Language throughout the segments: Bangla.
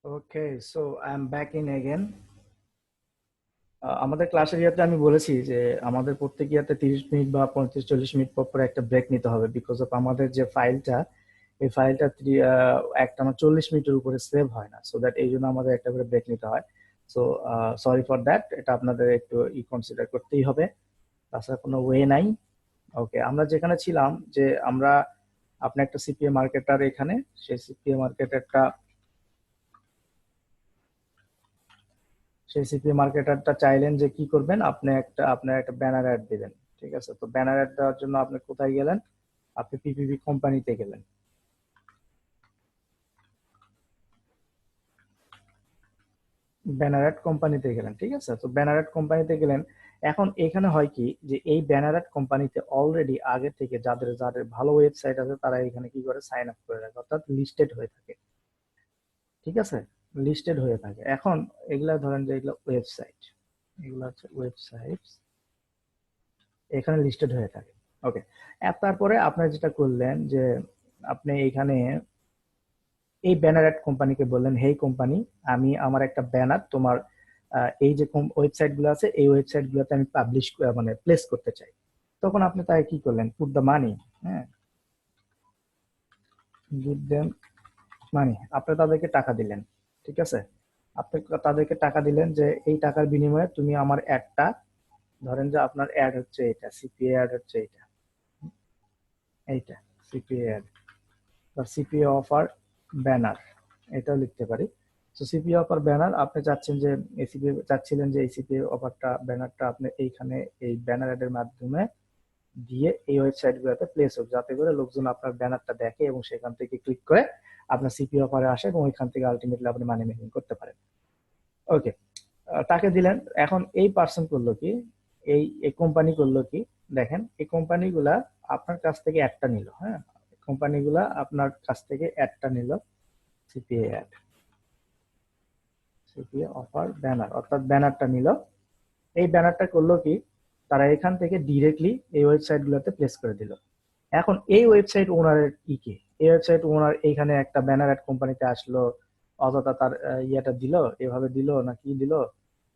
Okay, so I'm back in again. আমাদের ক্লাসের ইয়াতে আমি বলেছি যে আমাদের প্রত্যেক ইয়াতে 30 মিনিট বা 35-40 মিনিট পর পর একটা ব্রেক নিতে হবে, বিকজ অফ আমাদের যে ফাইলটা, এই ফাইলটা একটা আমার 40 মিনিটের উপরে সেভ হয় না, সো দ্যাট এই জন্য আমাদের একটা করে ব্রেক নিতে হয়। সো সরি ফর দ্যাট, এটা আপনাদের একটু কনসিডার করতেই হবে, তাছাড়া কোনো ওয়ে নাই। ওকে, আমরা যেখানে ছিলাম যে আমরা আপনি একটা সিপিএ মার্কেটার, এখানে সেই সিপিএ মার্কেটারটা চাইলেন যে কি করবেন, আপনার একটা ব্যানার অ্যাড দিবেন। ঠিক আছে, তো ব্যানার অ্যাড দেওয়ার জন্য আপনি কোথায় গেলেন? আপনি পিপিপি কোম্পানিতে গেলেন। ব্যানার অ্যাড কোম্পানিতে গেলেন, ঠিক আছে, তো ব্যানার অ্যাড কোম্পানিতে গেলেন। এখন এখানে হয় কি, যে এই ব্যানার অ্যাড কোম্পানিতে অলরেডি আগে থেকে যাদের যাদের ভালো ওয়েবসাইট আছে, তারা এখানে কি করে সাইন আপ করে রাখে, অর্থাৎ লিস্টেড হয়ে থাকে। ঠিক আছে, লিস্টেড হয়ে থাকে। এখন এগুলা ধরেন যে এগুলো ওয়েবসাইট, এগুলো হচ্ছে ওয়েবসাইট, এখানে লিস্টেড হয়ে থাকে। ওকে, তারপরে আপনারা যেটা করলেন যে আপনি এখানে এই ব্যানার অ্যাড কোম্পানিকে বললেন, হেই কোম্পানি, আমি আমার একটা ব্যানার তোমার এই যে ওয়েবসাইট গুলো আছে, এই ওয়েবসাইট গুলোতে আমি পাবলিশ মানে প্লেস করতে চাই। তখন আপনি তাই কি করলেন, পুট দ্য মানি। হ্যাঁ, গিভ দেম মানি, আপনি তাদেরকে টাকা দিলেন। ঠিক আছে, আপনি তাদেরকে টাকা দিলেন যে এই টাকার বিনিময়ে তুমি আমার অ্যাডটা, ধরেন যে আপনার অ্যাড হচ্ছে এটা, সিপিএ অ্যাড হচ্ছে এটা, এইটা সিপিএ অ্যাড বা সিপিএ অফার ব্যানার, এটাও লিখতে পারি। তো সিপিএ অফার ব্যানার আপনি চাচ্ছেন যে এসিপি চাচ্ছিলেন যে এই সিপিএ অফারটা ব্যানারটা আপনি এইখানে এই ব্যানার অ্যাডের মাধ্যমে দিয়ে এই ওয়েবসাইট গুলোতে প্লেস হোক, যাতে করে লোকজন আপনার ব্যানারটা দেখে এবং সেখান থেকে ক্লিক করে আপনার সিপিএ অফারে আসে এবং ওইখান থেকে আলটিমেটলি আপনি মানি মেকিং করতে পারেন। ওকে, তাকে দিলেন। এখন এই পার্সন করলো কি, এই কোম্পানি করলো কি, দেখেন এই কোম্পানিগুলা আপনার কাছ থেকে একটা নিল। হ্যাঁ, কোম্পানিগুলা আপনার কাছ থেকে একটা নিল, CPA ad, CPA offer banner, অর্থাৎ ব্যানারটা নিল। এই ব্যানারটা করলো কি, তারা এখান থেকে ডিরেক্টলি এই ওয়েবসাইট গুলোতে প্লেস করে দিল। এখন এই ওয়েবসাইট ওনারের কি কি, এই ওয়েবসাইট ওনার এইখানে একটা ব্যানার অ্যাড কোম্পানিতে আসলো, অযথা তার ইয়েটা দিল, এভাবে দিল না কি দিল,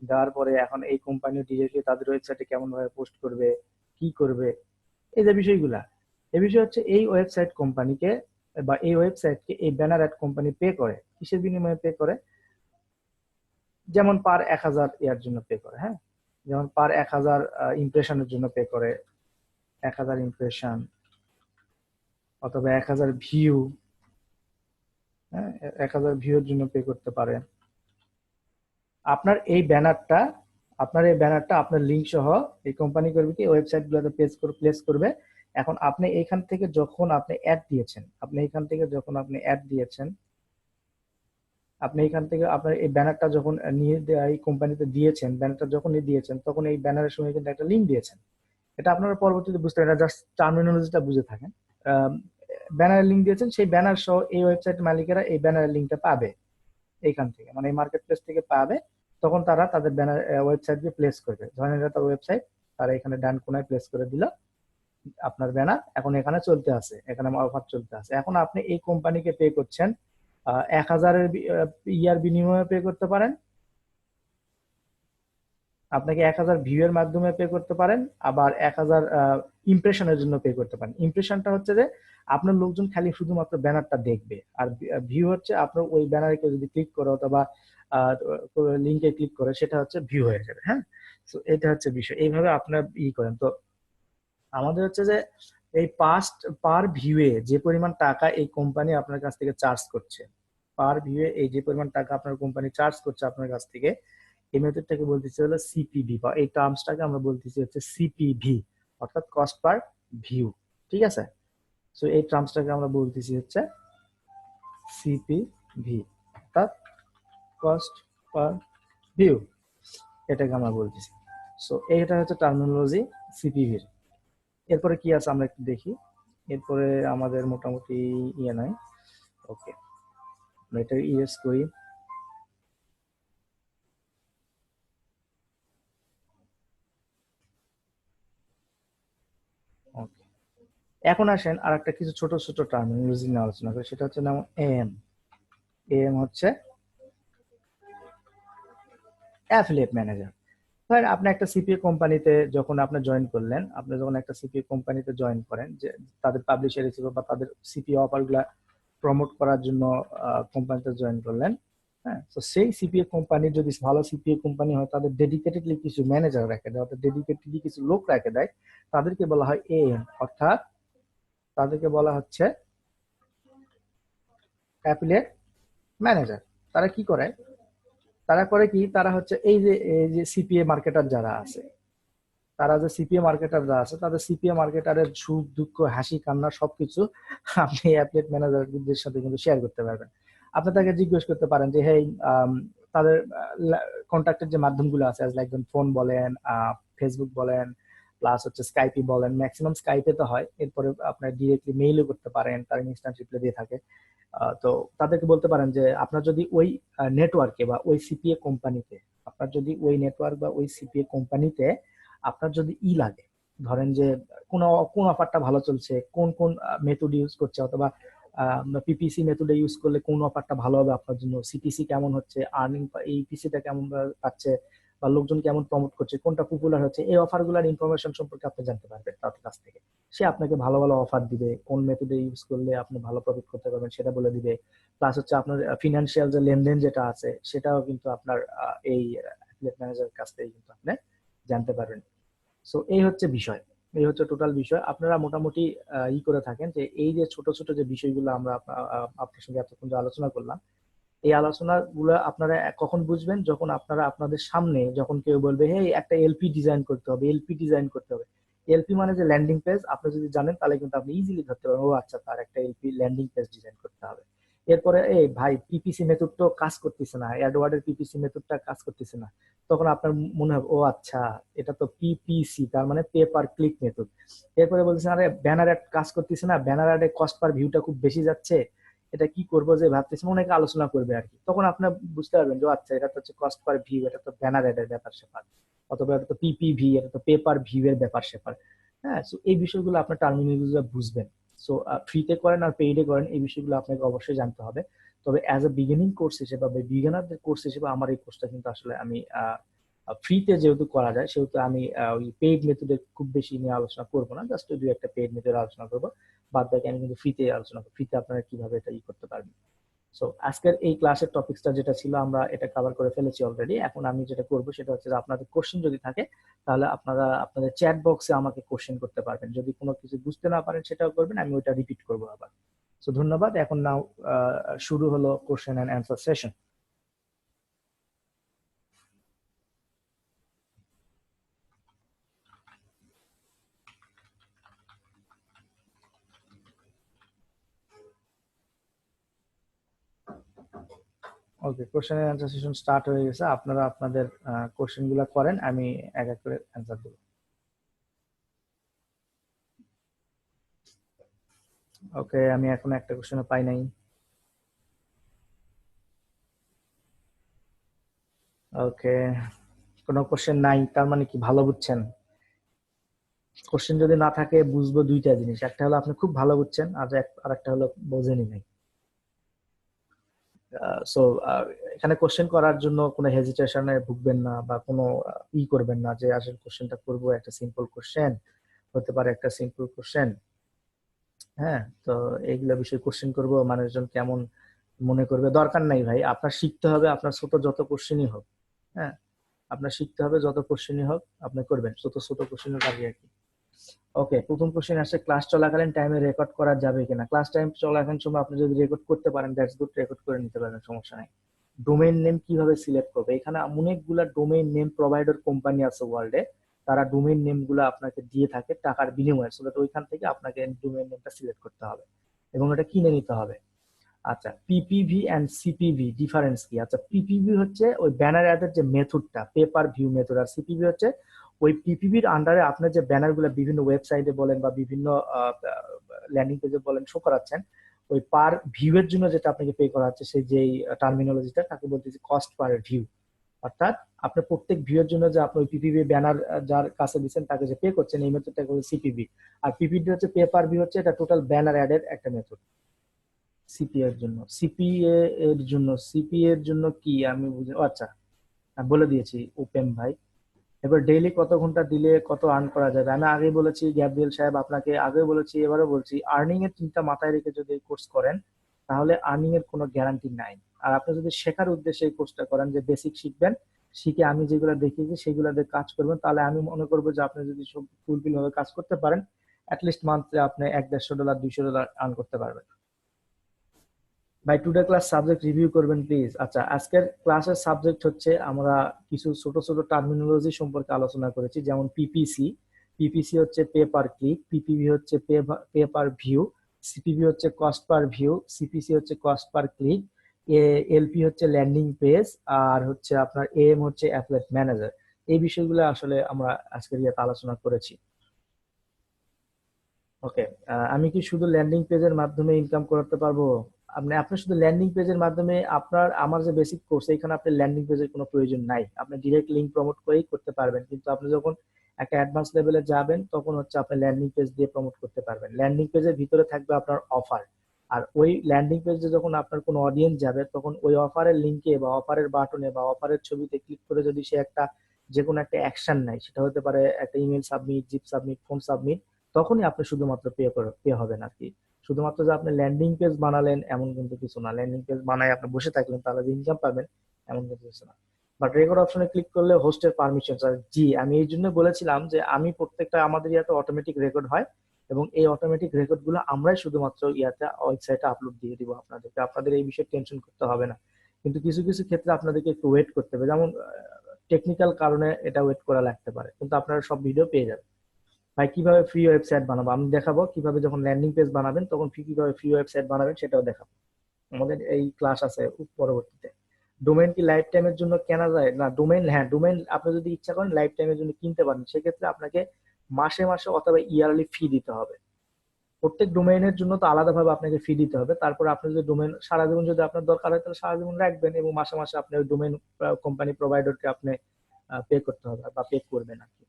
দেওয়ার পরে এখন এই কোম্পানি ডিরেক্টলি তাদের ওয়েবসাইটে কেমন ভাবে পোস্ট করবে, কি করবে, এই যে বিষয়গুলা, এই বিষয় হচ্ছে এই ওয়েবসাইট কোম্পানিকে বা এই ওয়েবসাইটকে এই ব্যানার অ্যাড কোম্পানি পে করে। কিসের বিনিময়ে পে করে? যেমন পার 1000 ইয়ার জন্য পে করে। হ্যাঁ, যেমন পার 1000 ইমপ্রেশনের জন্য পে করে, 1000 ইমপ্রেশন, অথবা 1000 ভিউ। হ্যাঁ, 1000 ভিউর জন্য পে করতে পারে। আপনার এই ব্যানারটা আপনার লিঙ্ক সহ এই কোম্পানি করবে কি, ওয়েবসাইট গুলোতে প্লেস করবে। এখন আপনি এইখান থেকে যখন আপনি অ্যাড দিয়েছেন, আপনি এখান থেকে আপনার এই ব্যানারটা যখন এই কোম্পানিতে দিয়েছেন, ব্যানারটা যখনই দিয়েছেন, তখন এই ব্যানারের সঙ্গে কিন্তু একটা লিঙ্ক দিয়েছেন। এটা আপনারা পরবর্তীতে বুঝতে পারেন, জাস্ট টার্মিনোলজিটা বুঝে থাকেন। ব্যানারের লিঙ্ক দিয়েছেন, সেই ব্যানার সহ এই ওয়েবসাইট মালিকেরা এই ব্যানারের লিঙ্কটা পাবে এইখান থেকে, মানে এই মার্কেট প্লেস থেকে পাবে। তখন তারা তাদের ব্যানার ওয়েবসাইট দিয়ে প্লেস করবে। ধরেন এটা তার ওয়েবসাইট, তারা এখানে ডান কোনায় প্লেস করে দিল আপনার ব্যানার, এখন এখানে চলতে আছে, এখানে অফার চলতে আছে। এখন আপনি এই কোম্পানিকে পে করছেন 1000-এর ইয়ার বিনিময়ে পে করতে পারেন, আপনাকে 1000 ভিউ এর মাধ্যমে পে করতে পারেন, আবার 1000 ইমপ্রেশনের জন্য পে করতে পারেন। ইমপ্রেশনটা হচ্ছে যে আপনার লোকজন খালি শুধুমাত্র ব্যানারটা দেখবে, আর ভিউ হচ্ছে আপনার ওই ব্যানারে কেউ যদি ক্লিক করে অথবা লিঙ্কে ক্লিক করে, সেটা হচ্ছে ভিউ হয়ে যাবে। হ্যাঁ, তো এটা হচ্ছে বিষয়, এইভাবে আপনার করেন। তো আমাদের হচ্ছে যে এই পার ভিউয়ে যে পরিমাণ টাকা এই কোম্পানি আপনার কাছ থেকে চার্জ করছে, পার ভিউয়ে এই যে পরিমাণ টাকা আপনার কোম্পানি চার্জ করছে আপনার কাছ থেকে, এই মেথডটাকে বলতেছি হলো সিপিভি, বা এই টার্মসটাকে আমরা বলতেছি হচ্ছে সিপিভি, অর্থাৎ কস্ট পার ভিউ। ঠিক আছে, সো এই টার্মসটাকে আমরা বলতেছি হচ্ছে সিপিভি, অর্থাৎ কস্ট পার ভিউ, এটাকে আমরা বলতেছি। সো এটা হচ্ছে টার্মিনোলজি সিপিভির। এরপরে কি আছে আমরা একটু দেখি। এরপরে আমাদের মোটামুটি নাই। ওকে, আমরা এটা ইউজ করি। ওকে, এখন আসেন আর একটা কিছু ছোট ছোট টার্মিনোলজি নিয়ে আলোচনা করি, সেটা হচ্ছে যেমন এম। এম হচ্ছে অ্যাফিলিয়েট ম্যানেজার। ধরেন আপনি একটা সিপিএ কোম্পানিতে যখন আপনি জয়েন করলেন, আপনি যখন একটা সিপিএ কোম্পানিতে জয়েন করেন, যে তাদের পাবলিশার হিসেবে বা তাদের সিপিএ অফার গুলা প্রমোট করার জন্য কোম্পানিতে জয়েন করলেন। হ্যাঁ, তো সেই সিপিএ কোম্পানি যদি ভালো সিপিএ কোম্পানি হয়, তাদের ডেডিকেটেডলি কিছু ম্যানেজার রেখে দেয়, অর্থাৎ ডেডিকেটেডলি কিছু লোক রেখে দেয়, তাদেরকে বলা হয় এএম, অর্থাৎ তাদেরকে বলা হচ্ছে অ্যাফিলিয়েট ম্যানেজার। তারা কি করে, তারা করে কি, তারা হচ্ছে এই যে সিপিএ মার্কেটার যারা আছে, তারা যে সিপিএ মার্কেটাররা আছে, তাদের সিপিএ মার্কেটারের সুখ দুঃখ হাসি কান্না সবকিছু আপনি অ্যাফিলিয়েট ম্যানেজারদের সাথে কিন্তু শেয়ার করতে পারবেন। আপনি তাকে জিজ্ঞেস করতে পারেন যে হেই, তাদের কন্ট্যাক্টের যে মাধ্যমগুলো আছে, লাইক ফোন বলেন, ফেসবুক বলেন, প্লাস হচ্ছে স্কাইপই বলেন, ম্যাক্সিমাম স্কাইপে তো হয়, এরপরে আপনার ডিরেক্টলি মেইলও করতে পারেন, তারা ইনস্ট্যান্ট রিপ্লাই দিয়ে থাকে। তো তাদেরকে বলতে পারেন যে আপনার যদি ওই নেটওয়ার্কে বা ওই সিপিএ কোম্পানিতে, আপনার যদি ওই নেটওয়ার্ক বা ওই সিপিএ কোম্পানিতে আপনার যদি লাগে, ধরেন যে কোন কোন অফারটা ভালো চলছে, কোন কোন মেথড ইউজ করছে, অথবা পিপিসি মেথডে ইউজ করলে কোন অফারটা ভালো হবে আপনার জন্য, সিপিসি কেমন হচ্ছে, আর্নিং এই পিসিটা কেমন পাচ্ছে, বা লোকজন কেমন প্রমোট করছে, কোনটা পপুলার হচ্ছে, এই অফারগুলোর ইনফরমেশন সম্পর্কে আপনি জানতে পারবেন তাদের কাছ থেকে। সে আপনাকে ভালো ভালো অফার দিবে, কোন মেথডে ইউজ করলে আপনি ভালো প্রফিট করতে পারবেন সেটা বলে দিবে। প্লাস হচ্ছে আপনার ফিনান্সিয়াল যে লেনদেন যেটা আছে, সেটাও কিন্তু আপনার এই অ্যাফিলিয়েট ম্যানেজারের কাছ থেকে কিন্তু আপনি জানতে পারবেন। সো এই হচ্ছে বিষয়, এই হচ্ছে টোটাল বিষয়। আপনারা মোটামুটি করে থাকেন যে এই যে ছোট ছোট যে বিষয়গুলো আমরা আপনার সঙ্গে এতক্ষণ যে আলোচনা করলাম, এই আলোচনাগুলো আপনারা কখন বুঝবেন, যখন আপনারা আপনাদের সামনে যখন কেউ বলবে হে একটা এলপি ডিজাইন করতে হবে, এলপি ডিজাইন করতে হবে। এলপি মানে যে ল্যান্ডিং পেজ, আপনি যদি জানেন তাহলে কিন্তু আপনি ইজিলি ধরতে পারবেন, ও আচ্ছা তার একটা এলপি ল্যান্ডিং পেজ ডিজাইন করতে হবে। এরপরে এই ভাই পিপিসি মেথড তো কাজ করতেছে না, অ্যাডওয়ার্ডের পিপিসি মেথডটা কাজ করতেছে না, তখন আপনার মনে হবে ও আচ্ছা এটা তো পিপিসি, তার মানে পে পার ক্লিক মেথড। এরপরে বলছেন আরে ব্যানার অ্যাড কাজ করতেছে না, ব্যানার অ্যাডে কস্ট পার ভিউটা খুব বেশি যাচ্ছে, এটা কি করবো যে ভাবতেছি, অনেকে আলোচনা করবে আর কি, তখন আপনার বুঝতে পারবেন যে আচ্ছা এটা তো হচ্ছে কস্ট পার ভিউ, এটা তো ব্যানার এড এর ব্যাপার স্যাপার, অথবা এটা তো পিপিভি, এটা তো পেপার ভিউ এর ব্যাপার স্যাপার। হ্যাঁ, সো এই বিষয়গুলো আপনার টার্মিনোলজি বুঝবেন। সো ফ্রিতে করেন আর পেইডে করেন, এই বিষয়গুলো আপনাকে অবশ্যই জানতে হবে। তবে অ্যাজ এ বিগিনিং কোর্স হিসেবে বা বিগিনারদের কোর্স হিসেবে আমার এই কোর্সটা কিন্তু আসলে আমি ফ্রিতে যেহেতু করা যায়, সেহেতু আমি ওই পেইড মেথডের খুব বেশি নিয়ে আলোচনা করবো না, জাস্ট দুই একটা পেইড মেথড আলোচনা করবো। বাদ বাকি আমি কিন্তু ফ্রিতে আলোচনা করবো, ফ্রিতে আপনারা কিভাবে এটা করতে পারবেন। সো আজকের এই ক্লাসের টপিকসটা যেটা ছিল আমরা এটা কভার করে ফেলেছি অলরেডি। এখন আমি যেটা করব সেটা হচ্ছে যে আপনাদের কোশ্চেন যদি থাকে, তাহলে আপনারা আপনাদের চ্যাট বক্সে আমাকে কোশ্চেন করতে পারবেন, যদি কোনো কিছু বুঝতে না পারেন সেটাও করবেন, আমি ওইটা রিপিট করবো আবার। সো ধন্যবাদ। এখন নাও শুরু হলো question and answer session. Okay, question and answer session start হয়ে গেছে। আপনারা আপনাদের কোশ্চেন গুলা করেন, আমি এক এক করে অ্যান্সার দেবো। ওকে, আমি এখন একটা কোশ্চেনও পাই নাই। ওকে, কোনো কোশ্চেন নাই, তার মানে কি ভালো বুঝছেন? কোশ্চেন যদি না থাকে বুঝবো দুইটা জিনিস, একটা হলো আপনি খুব ভালো বুঝছেন, আর একটা হলো বোঝেনি নাই। সো এখানে কোশ্চেন করার জন্য কোনো হেজিটেশনে ভুগবেন না, বা কোনো করবেন না যে আসলে কোশ্চেনটা করবো একটা সিম্পল কোশ্চেন, হতে পারে একটা সিম্পল কোশ্চেন। হ্যাঁ, তো এইগুলা বিষয়ে কোশ্চেন করব মানুষজন কেমন মনে করবে, দরকার নাই ভাই। আপনার শিখতে হবে, আপনার ছোট যত কোশ্চেনই হোক। হ্যাঁ, আপনার শিখতে হবে, যত কোশ্চেনই হোক আপনি করবেন, ছোট ছোট কোশ্চেনের আগে আর কি। ওকে, প্রথম কোশ্চেন আসছে, ক্লাস চলাকালীন টাইমে রেকর্ড করা যাবে কিনা? ক্লাস টাইম চলাকালীন সময় আপনি যদি রেকর্ড করতে পারেন, দ্যাটস গুড, রেকর্ড করে নিতে পারেন, সমস্যা নাই। ডোমেইন নেম কিভাবে সিলেক্ট করবে? এখানে অনেকগুলা ডোমেইন নেম প্রোভাইডার কোম্পানি আছে ওয়ার্ল্ডে, তারা ডোমেইন নেম গুলো আপনাকে দিয়ে থাকে টাকার বিনিময়ে, সো ওইখান থেকে আপনাকে ডোমেইন নেমটা সিলেক্ট করতে হবে এবং এটা কিনে নিতে হবে। আচ্ছা, পিপিভি এন্ড সিপিভি ডিফারেন্স কি? আচ্ছা, পিপিভি হচ্ছে ওই ব্যানার অ্যাডের যে মেথডটা, পেপার ভিউ মেথড, আর সিপিভি হচ্ছে ওই পিপিভির আন্ডারে আপনার যে ব্যানার গুলো বিভিন্ন ওয়েবসাইটে বলেন বা বিভিন্ন ল্যান্ডিং পেজে বলেন শো করাচ্ছেন, ওই পার ভিউ এর জন্য যেটা আপনাকে পে করা হচ্ছে, সেই যে টার্মিনোলজিটা তাকে বলতেছি কস্ট পার ভিউ। অর্থাৎ আপনি প্রত্যেক ভিউ এর জন্য যে আপনি ওই পিপিভি ব্যানার যার কাছে দিচ্ছেন তাকে যে পে করছেন, এই মেথডটাকে বলে সিপিভি। আর পিপিভি হচ্ছে পেপার ভিউ, হচ্ছে এটা টোটাল ব্যানার অ্যাডের একটা মেথড। সিপিএ এর জন্য, সিপিএ এর জন্য কি আমি বুঝি, আচ্ছা বলে দিয়েছি উপেম ভাই। এবার ডেইলি কত ঘন্টা দিলে কত আর্ন করা যাবে, আমি আগে বলেছি গ্যাব্রিয়েল সাহেব, আপনাকে আগে বলেছি, এবারও বলছি, আর্নিং এর চিন্তা মাথায় রেখে যদি কোর্স করেন তাহলে আর্নিং এর কোনো গ্যারান্টি নাই। আর আপনি যদি শেখার উদ্দেশ্যে এই কোর্সটা করেন, যে বেসিক শিখবেন, শিখে আমি যেগুলো দেখিয়েছি সেগুলোতে কাজ করবেন, তাহলে আমি মনে করবো যে আপনি যদি সব ফুলফিল ভাবে কাজ করতে পারেন, অ্যাটলিস্ট মান্থে আপনি $100 $200 আর্ন করতে পারবেন। ভাই টুডে ক্লাস সাবজেক্ট রিভিউ করবেন প্লিজ। আচ্ছা, আজকের ক্লাসের সাবজেক্ট হচ্ছে, আমরা কিছু ছোট ছোট টার্মিনোলজি সম্পর্কে আলোচনা করেছি, যেমন পিপিসি। পিপিসি হচ্ছে পে পার ক্লিক, পিপিভি হচ্ছে পে পার ভিউ, সিপিভি হচ্ছে কস্ট পার ভিউ, সিপিসি হচ্ছে কস্ট পার ক্লিক, এলপি হচ্ছে ল্যান্ডিং পেজ, আর হচ্ছে আপনার এম হচ্ছে অ্যাফিলিয়েট ম্যানেজার। এই বিষয়গুলো আসলে আমরা আজকের ইয়েতে আলোচনা করেছি। ওকে, আমি কি শুধু ল্যান্ডিং পেজের মাধ্যমে ইনকাম করতে পারবো? আপনি আপনি শুধু ল্যান্ডিং পেজের মাধ্যমে, আপনার আমার যে বেসিক কোর্স, এখানে আপনার ল্যান্ডিং পেজের কোনো প্রয়োজন নাই, আপনি ডিরেক্ট লিঙ্ক প্রমোট করেই করতে পারবেন। কিন্তু আপনি যখন একটা অ্যাডভান্স লেভেলে যাবেন তখন হচ্ছে আপনি ল্যান্ডিং পেজ দিয়ে প্রমোট করতে পারবেন। ল্যান্ডিং পেজের ভিতরে থাকবে আপনার অফার, আর ওই ল্যান্ডিং পেজে যখন আপনার কোনো অডিয়েন্স যাবে, তখন ওই অফারের লিঙ্কে বা অফারের বাটনে বা অফারের ছবিতে ক্লিক করে যদি সে একটা যে কোনো একটা অ্যাকশন নেয়, সেটা হতে পারে একটা email submit, zip submit, phone submit, তখনই আপনি শুধুমাত্র পে হবেন আর কি। শুধুমাত্র যে আপনি ল্যান্ডিং পেজ বানালেন এমন কিন্তু কিছু না, ল্যান্ডিং পেজ বানায় আপনি বসে থাকলেন তাহলে যে ইনকাম পাবেন এমন কিন্তু কিছু না। বাট রেকর্ড অপশনে ক্লিক করলে হোস্টের পারমিশন চাই। জি, আমি এই জন্য বলেছিলাম যে আমি প্রত্যেকটা, আমাদের ইয়াতে অটোমেটিক রেকর্ড হয়, এবং এই অটোমেটিক রেকর্ড গুলো আমরাই শুধুমাত্র ইয়াতে ওয়েবসাইটে আপলোড দিয়ে দিব আপনাদেরকে, আপনাদের এই বিষয়ে টেনশন করতে হবে না। কিন্তু কিছু কিছু ক্ষেত্রে আপনাদেরকে একটু ওয়েট করতে হবে, যেমন টেকনিক্যাল কারণে এটা ওয়েট করা লাগতে পারে, কিন্তু আপনারা সব ভিডিও পেয়ে যাবেন। ভাই কিভাবে ফ্রি ওয়েবসাইট বানাবো আমি দেখাবো, কিভাবে যখন ল্যান্ডিং পেজ বানাবেন তখন কিভাবে ফ্রি ওয়েবসাইট বানাবেন সেটাও দেখাবো। আমাদের এই ক্লাস আছে পরবর্তীতে। ডোমেইন কি লাইফ টাইমের জন্য কেনা যায়? না, ডোমেইন, হ্যাঁ ডোমেইন আপনি যদি ইচ্ছা করেন লাইফ টাইমের জন্য কিনতে পারেন, সেক্ষেত্রে আপনাকে মাসে মাসে অথবা ইয়ারলি ফি দিতে হবে। প্রত্যেক ডোমেইনের জন্য তো আলাদাভাবে আপনাকে ফি দিতে হবে। তারপর আপনি যদি ডোমেইন সারা জীবন যদি আপনার দরকার হয় তাহলে সারা জীবন রাখবেন, এবং মাসে মাসে আপনি ওই ডোমেইন কোম্পানি প্রোভাইডারকে আপনি পে করতে হবে বা পে করবেন আর কি।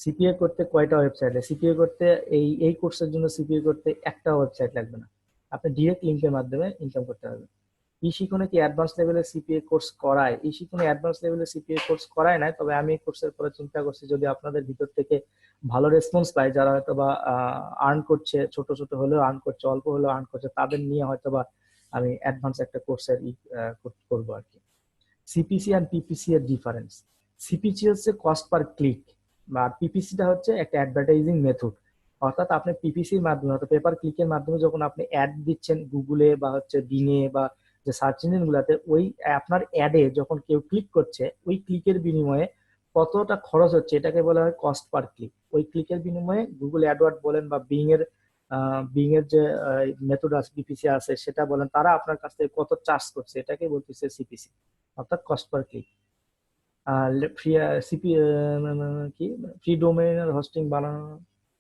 সিপিএ করতে কয়টা ওয়েবসাইট? সিপিএ করতে, এই এই কোর্সের জন্য সিপিএ করতে একটা ওয়েবসাইট লাগবে না, আপনি ডিরেক্ট লিংকের মাধ্যমে ইনকাম করতে পারবেন। ই শিখনে কি অ্যাডভান্স লেভেলের সিপিএ কোর্স করায়? ই শিখনে অ্যাডভান্স লেভেলের সিপিএ কোর্স করায় না, তবে আমি এই কোর্সের পরে চিন্তা করছি যদি আপনাদের ভিতর থেকে ভালো রেসপন্স পাই, যারা হয়তো বা আর্ন করছে, ছোট ছোট হলেও আর্ন করছে, অল্প হলেও আর্ন করছে, তাদের নিয়ে হয়তো বা আমি অ্যাডভান্স একটা কোর্সের করবো আর কি। সিপিসি আর পিপিসি এর ডিফারেন্স: সিপিসি হচ্ছে কস্ট পার ক্লিক, আর পিপিসিটা হচ্ছে একটা অ্যাডভার্টাইজিং মেথড। অর্থাৎ আপনি পিপিসির মাধ্যমে, অর্থাৎ পেপার ক্লিকের মাধ্যমে যখন আপনি অ্যাড দিচ্ছেন গুগলে বা হচ্ছে বিনে বা যে সার্চ ইঞ্জিন গুলাতে, ওই আপনার অ্যাডে যখন কেউ ক্লিক করছে, ওই ক্লিকের বিনিময়ে কতটা খরচ হচ্ছে এটাকে বলা হয় কস্ট পার ক্লিক। ওই ক্লিকের বিনিময়ে গুগল অ্যাডওয়ার্ড বলেন বা বিং এর যে মেথড আছে, পিপিসি আছে সেটা বলেন, তারা আপনার কাছ থেকে কত চার্জ করছে এটাকে বলতেছে সিপিসি, অর্থাৎ কস্ট পার ক্লিক। আর ফ্রি সিপি কি ফ্রি ডোমেইনের হোস্টিং বানানো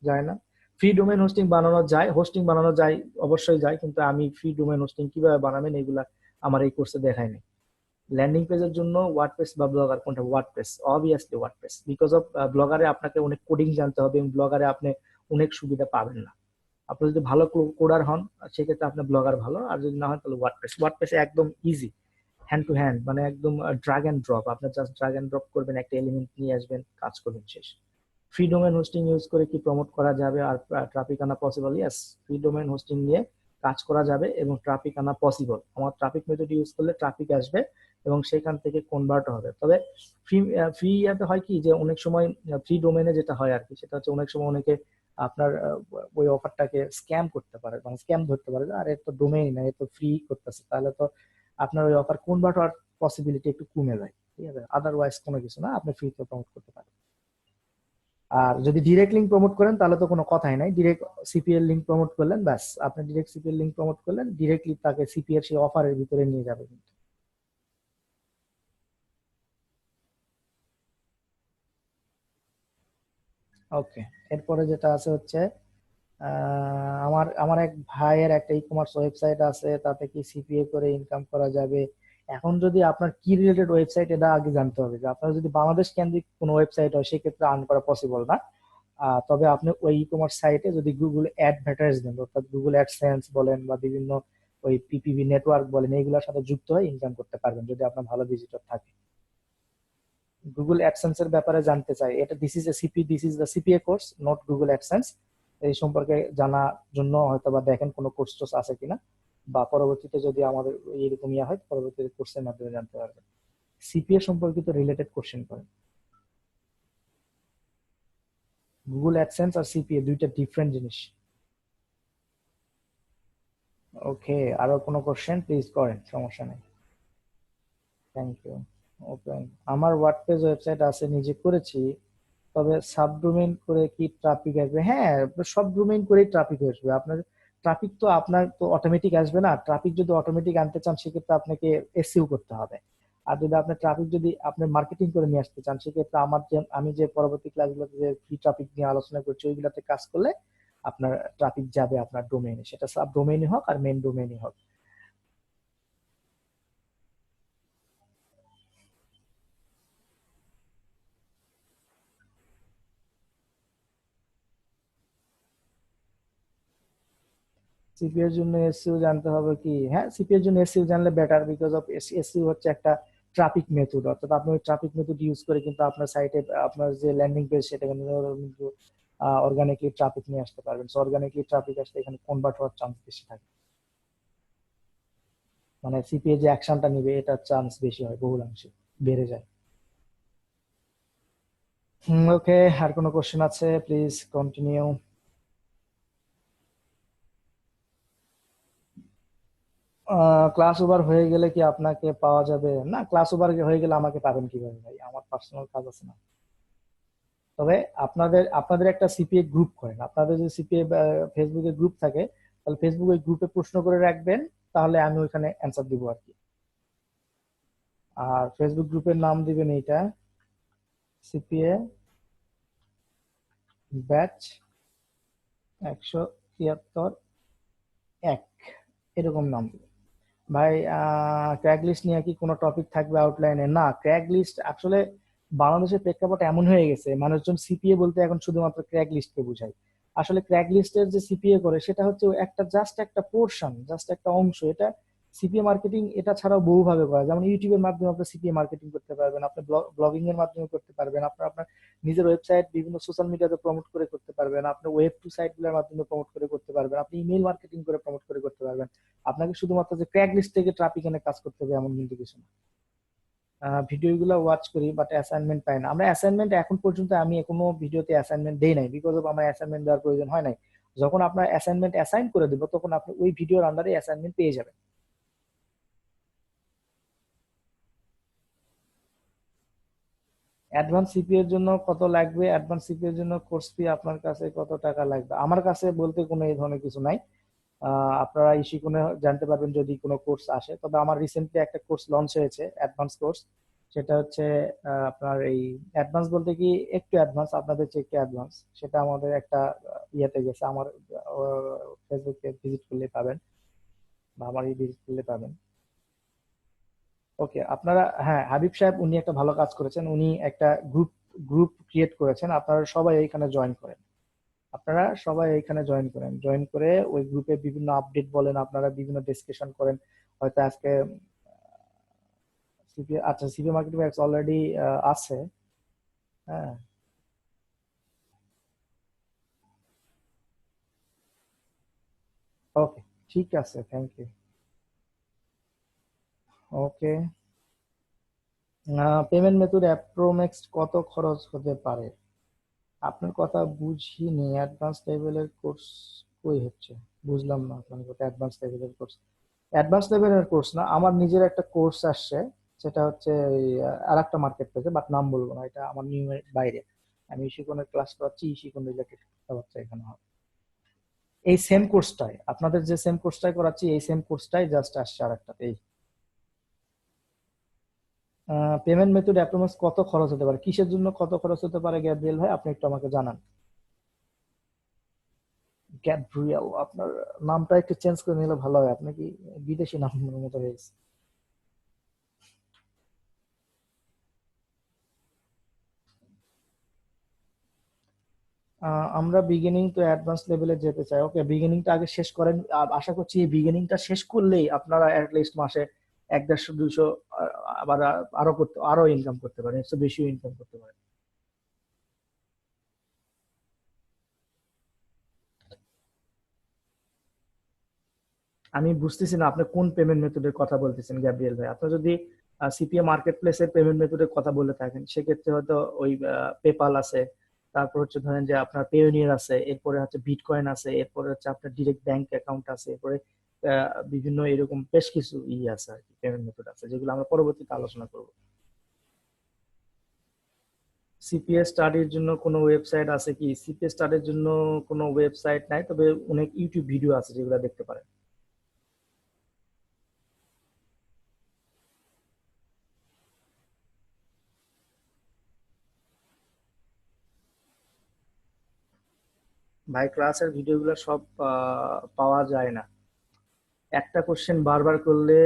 যায় না? ফ্রি ডোমেইন হোস্টিং বানানো যায়, হোস্টিং বানানো যায়, অবশ্যই যায়, কিন্তু আমি ফ্রি ডোমেইন হোস্টিং কিভাবে বানাবেন এগুলা আমার এই কোর্সে দেখাইনি। ল্যান্ডিং পেজের জন্য ওয়ার্ডপ্রেস বা ব্লগার কোনটা? WordPress, obviously WordPress, because of ব্লগারে আপনাকে অনেক কোডিং জানতে হবে, এবং ব্লগারে আপনি অনেক সুবিধা পাবেন না। আপনি যদি ভালো কোডার হন সেক্ষেত্রে আপনার ব্লগার ভালো, আর যদি না হয় তাহলে ওয়ার্ডপ্রেস। ওয়ার্ডপ্রেসে একদম ইজি, হ্যান্ড টু হ্যান্ড, মানে একদম ড্রাগ এন্ড ড্রপ, আপনি জাস্ট ড্রাগ এন্ড ড্রপ করবেন, একটা এলিমেন্ট নিয়ে আসবেন, কাজ করবেন, শেষ। ফ্রি ডোমেন হোস্টিং ইউজ করে কি প্রমোট করা যাবে আর ট্রাফিক আনা possible? Yes, free domain hosting নিয়ে কাজ করা যাবে এবং ট্রাফিক আনা পসিবল। আমার ট্রাফিক মেথড ইউজ করলে ট্রাফিক আসবে এবং সেখান থেকে কনভার্ট হবে। তবে ফ্রি ফ্রি ইয়াতে হয় কি, যে অনেক সময় ফ্রি ডোমেনে যেটা হয় আর কি, সেটা হচ্ছে অনেক সময় অনেকে আপনার ওই অফারটাকে স্ক্যাম করতে পারে, মানে স্ক্যাম ধরতে পারে, আর এর তো ডোমেইন না, এ তো ফ্রি করতেছে, তাহলে তো আপনার ওই অফার কনভার্ট হওয়ার পসিবিলিটি একটু কমে যায়। ঠিক আছে, আদারওয়াইজ কোনো কিছু না, আপনি ফ্রিতে প্রমোট করতে পারেন। আর যদি ডিরেক্ট লিঙ্ক প্রমোট করেন তাহলে তো কোনো কথাই নাই, ডিরেক্ট সিপিএল লিঙ্ক প্রমোট করলেন, ব্যাস, আপনি ডিরেক্ট সিপিএল লিঙ্ক প্রমোট করলেন, ডিরেক্টলি তাকে সিপিএল সেই অফারের ভিতরে নিয়ে যাবে কিন্তু। ওকে, এরপরে যেটা আছে হচ্ছে, আমার আমার এক ভাইয়ের একটা ই কমার্স ওয়েবসাইট আছে, তাতে কি সিপিএ করে ইনকাম করা যাবে? এখন যদি আপনার কি রিলেটেড ওয়েবসাইট এটা আগে জানতে হবে, যে আপনার যদি বাংলাদেশ কেন্দ্রিক কোনো ওয়েবসাইট হয় সেক্ষেত্রে আর্ন করা পসিবল না। তবে আপনি ওই ই কমার্স সাইটে যদি গুগল অ্যাডভার্টাইজমেন্ট, অর্থাৎ গুগল অ্যাডসেন্স বলেন বা বিভিন্ন ওই পিপিভি নেটওয়ার্ক বলেন এইগুলোর সাথে যুক্ত হয়ে ইনকাম করতে পারবেন যদি আপনার ভালো ভিজিটর থাকে। গুগল অ্যাডসেন্স এর ব্যাপারে জানতে চাই, এটা this is the CPA course, not Google AdSense. এই সম্পর্কে জানার জন্য হয়তো বা দেখেন কোনো কোর্স টোর্স আছে কিনা, বা পরবর্তীতে যদি আমাদের এরকম ইয়া হয় পরবর্তীতে কোর্সের মাধ্যমে জানতে পারবেন। সিপিএ সম্পর্কিত রিলেটেড কোশ্চেন করেন। গুগল অ্যাডসেন্স আর সিপিএ দুইটা ডিফারেন্ট জিনিস। ওকে, আরো কোনো কোশ্চেন প্লিজ করেন, সমস্যা নেই। Thank you. ওকে, আমার ওয়ার্ডপ্রেস ওয়েবসাইট আছে, নিজে করেছি, তবে সাবডোমেইন করে কি ট্রাফিক আসবে? হ্যাঁ, সব ডোমেইন করেই ট্রাফিক আসবে। আপনার ট্রাফিক তো আপনার তো অটোমেটিক আসবে না। ট্রাফিক যদি অটোমেটিক আনতে চান সেক্ষেত্রে আপনাকে এসইও করতে হবে। আর যদি আপনার ট্রাফিক যদি আপনি মার্কেটিং করে নিয়ে আসতে চান সেক্ষেত্রে আমি যে পরবর্তী ক্লাসগুলোতে যে ফ্রি ট্রাফিক নিয়ে আলোচনা করছি ওইগুলোতে কাজ করলে আপনার ট্রাফিক যাবে আপনার ডোমেইনে, সেটা সাব ডোমেইনই হোক আর মেইন ডোমেইনই হোক। সিপি এর জন্য এসইও জানতে হবে কি? হ্যাঁ, সিপি এর জন্য এসইও জানলে বেটার, বিকজ অফ এসইও হচ্ছে একটা ট্রাফিক মেথড, অর্থাৎ আপনি ওই ট্রাফিক মেথড ইউজ করে কিন্তু আপনার সাইটে আপনার যে ল্যান্ডিং পেজ সেটা কিন্তু অর্গানিকলি ট্রাফিক নিয়ে আসতে পারবেন। সো অর্গানিকলি ট্রাফিক আসলে এখানে কনভার্ট হওয়ার চান্স বেশি থাকে, মানে সিপিএ যে অ্যাকশনটা নিবে এটার চান্স বেশি হয়, বহুলাংশে বেড়ে যায়। ওকে, আর কোনো কোশ্চেন আছে? Please continue. ক্লাস ওভার হয়ে গেলে কি আপনাকে পাওয়া যাবে? না, ক্লাস ওভার হয়ে গেলে আমাকে পাবেন কিভাবে ভাই? আমার পার্সোনাল কাজ আছে না। তবে আপনাদের আপনাদের একটা সিপিএ গ্রুপ করেন, আপনাদের যদি সিপিএ ফেসবুকে গ্রুপ থাকে তাহলে ফেসবুকে গ্রুপে প্রশ্ন করে রাখবেন, তাহলে আমি ওইখানে অ্যান্সার দিব আর কি। আর ফেসবুক গ্রুপের নাম দিবেন এইটা, সিপিএ ব্যাচ 173 এরকম নাম দিবেন। ভাই, ক্র্যাক লিস্ট নিয়ে কি কোনো টপিক থাকবে আউটলাইনে? না, ক্র্যাক লিস্ট আসলে বাংলাদেশের প্রেক্ষাপট এমন হয়ে গেছে, মানুষজন সিপিএ বলতে এখন শুধুমাত্র ক্র্যাক লিস্টকে বোঝায়। আসলে ক্র্যাক লিস্টের যে সিপিএ করে সেটা হচ্ছে একটা জাস্ট একটা পোর্শন, জাস্ট একটা অংশ। এটা সিপিএ মার্কেটিং এটা ছাড়াও বহুভাবে করা, যেমন ইউটিউবের মাধ্যমে আপনি সিপিএ মার্কেটিং করতে পারবেন, আপনি ব্লগিং এর মাধ্যমে করতে পারবেন, আপনার আপনার নিজের ওয়েবসাইট বিভিন্ন সোশ্যাল মিডিয়াতে প্রমোট করে করতে পারবেন, আপনি ওয়েব টু সাইট গুলোর মাধ্যমে প্রমোট করে করতে পারবেন, আপনি ইমেল মার্কেটিং করে প্রমোট করে করতে পারবেন। আপনাকে শুধুমাত্র যে ক্র্যাক লিস্ট থেকে ট্রাফিক এনে কাজ করতে হবে এমন কিন্তু কিছু না। ভিডিও গুলো ওয়াচ করি বাট অ্যাসাইনমেন্ট পাই না। আমরা অ্যাসাইনমেন্ট এখন পর্যন্ত আমি কোনো ভিডিওতে অ্যাসাইনমেন্ট দেই নাই, বিকজ অফ আমার অ্যাসাইনমেন্ট দেওয়ার প্রয়োজন হয় নাই। যখন আপনার অ্যাসাইনমেন্ট অ্যাসাইন করে দেবো তখন আপনি ওই ভিডিওর আন্ডারে অ্যাসাইনমেন্ট পেয়ে যাবেন। অ্যাডভান্স সিপি এর জন্য কত লাগবে? অ্যাডভান্স সিপি এর জন্য কোর্স ফি আপনার কাছে কত টাকা লাগবে? আমার কাছে বলতে কোনো এই ধরনের কিছু নাই। আপনারা ইসিকোনে জানতে পারবেন যদি কোনো কোর্স আসে। তবে আমার রিসেন্টলি একটা কোর্স লঞ্চ হয়েছে, অ্যাডভান্স কোর্স। সেটা হচ্ছে আপনার এই অ্যাডভান্স বলতে কি একটু অ্যাডভান্স, আপনাদের চেয়ে একটু অ্যাডভান্স। সেটা আমাদের একটা ইয়েতে গেছে, আমার ফেসবুকে ভিজিট করলে পাবেন, বা আমার এই ভিজিট করলে পাবেন। ওকে, আপনারা, হ্যাঁ, হাবিব সাহেব উনি একটা ভালো কাজ করেছেন, উনি একটা গ্রুপ গ্রুপ ক্রিয়েট করেছেন, আপনারা সবাই এইখানে জয়েন করেন। আপনারা সবাই এখানে জয়েন করেন, জয়েন করে ওই গ্রুপে বিভিন্ন আপডেট বলেন, আপনারা বিভিন্ন ডিসকাশন করেন। হয়তো আজকে সিপি, আচ্ছা, সিপি মার্কেটিং ব্যাচ অলরেডি আছে। হ্যাঁ, ওকে, ঠিক আছে, thank you. Okay, payment method approx কত খরচ হতে পারে? আপনার কথা বুঝিনি, অ্যাডভান্স লেভেলের কোর্স কই হচ্ছে? বুঝলাম না আপনার কথা, অ্যাডভান্স লেভেলের কোর্স। অ্যাডভান্স লেভেলের কোর্স না, আমার নিজের একটা কোর্স আসছে, সেটা হচ্ছে আর একটা মার্কেট প্লেসে, বাট নাম বলবো না, এটা আমার নিয়মের বাইরে। আমি ইশিকনের ক্লাস করাচ্ছি, ইশিকন রিলেটেড কথাবার্তা এখানে হবে। এই সেম কোর্সটাই, আপনাদের যে সেম কোর্সটাই করাচ্ছি এই সেম কোর্সটাই জাস্ট আসছে আর একটা এই। পেমেন্ট মেথড অ্যাপ্রোক্স কত খরচ হতে পারে? কিসের জন্য কত খরচ হতে পারে গ্যাব্রিয়েল ভাই, আপনি একটু আমাকে জানান। গ্যাব্রিয়েল, আপনার নামটা একটু চেঞ্জ করে নিলে ভালো হয়, আপনি কি বিদেশি নামের মতো হয়েছে? আমরা বিগিনিং টু অ্যাডভান্স লেভেলে যেতে চাই। ওকে, বিগিনিংটা আগে শেষ করেন। আশা করছি এই বিগিনিংটা শেষ করলেই আপনারা অ্যাট লিস্ট মাসে 150-200 আবার আরো ইনকাম করতে পারেন, এর চেয়ে বেশিও ইনকাম করতে পারেন। আমি বুঝতেছি না আপনি কোন পেমেন্ট মেথডের কথা বলতেছেন গ্যাব্রিয়েল ভাই। আপনি যদি সিপিএ মার্কেট প্লেসের পেমেন্ট মেথডের কথা বলে থাকেন সেক্ষেত্রে হয়তো ওই পেপাল আছে, তারপর হচ্ছে ধরেন যে আপনার পেওনিয়ার আছে, এরপরে হচ্ছে বিটকয়েন আছে, এরপরে হচ্ছে আপনার ডিরেক্ট ব্যাংক অ্যাকাউন্ট আছে, এরপরে বিভিন্ন এরকম বেশ কিছু আছে আর কি, পেমেন্ট মেথড আছে যেগুলো আমরা পরবর্তীতে আলোচনা করব। সিপিএ স্টাডির জন্য কোনো ওয়েবসাইট আছে কি? সিপিএ স্টাডির জন্য কোনো ওয়েবসাইট নাই, তবে অনেক ইউটিউব ভিডিও আছে যেগুলো দেখতে পারেন। ভাই ক্লাসের ভিডিওগুলো সব পাওয়া যায় না। একটা কোশ্চেন বারবার করলে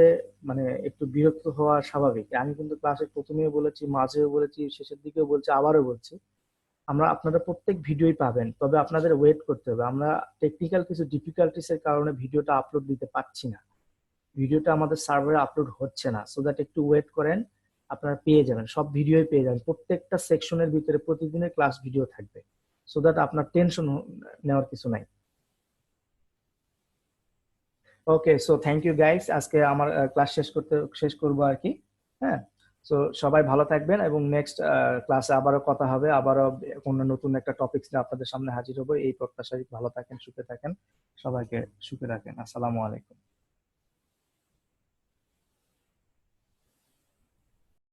মানে একটু বিরক্ত হওয়া স্বাভাবিক। আমি কিন্তু ক্লাসের প্রথমেও বলেছি, মাঝেও বলেছি, শেষের দিকেও বলছি, আবারও বলছি, আমরা আপনারা প্রত্যেক ভিডিওই পাবেন, তবে আপনাদের ওয়েট করতে হবে। আমরা টেকনিক্যাল কিছু ডিফিকাল্টিস এর কারণে ভিডিওটা আপলোড দিতে পারছি না, ভিডিওটা আমাদের সার্ভারে আপলোড হচ্ছে না। সো দ্যাট একটু ওয়েট করেন, আপনারা পেয়ে যাবেন, সব ভিডিওই পেয়ে যাবেন। প্রত্যেকটা সেকশনের ভিতরে প্রতিদিনের ক্লাস ভিডিও থাকবে, সো দ্যাট আপনার টেনশন নেওয়ার কিছু নাই। ওকে, সো থ্যাংক ইউ গাইস, আজকে আমার ক্লাস শেষ করবো আর কি। হ্যাঁ, সো সবাই ভালো থাকবেন এবং নেক্সট ক্লাসে আবারও কথা হবে, আবারও কোনো নতুন একটা টপিক নিয়ে আপনাদের সামনে হাজির হবো। এই প্রত্যাশায় ভালো থাকেন, সুখে থাকেন, সবাইকে সুখে রাখেন। আসসালামু আলাইকুম।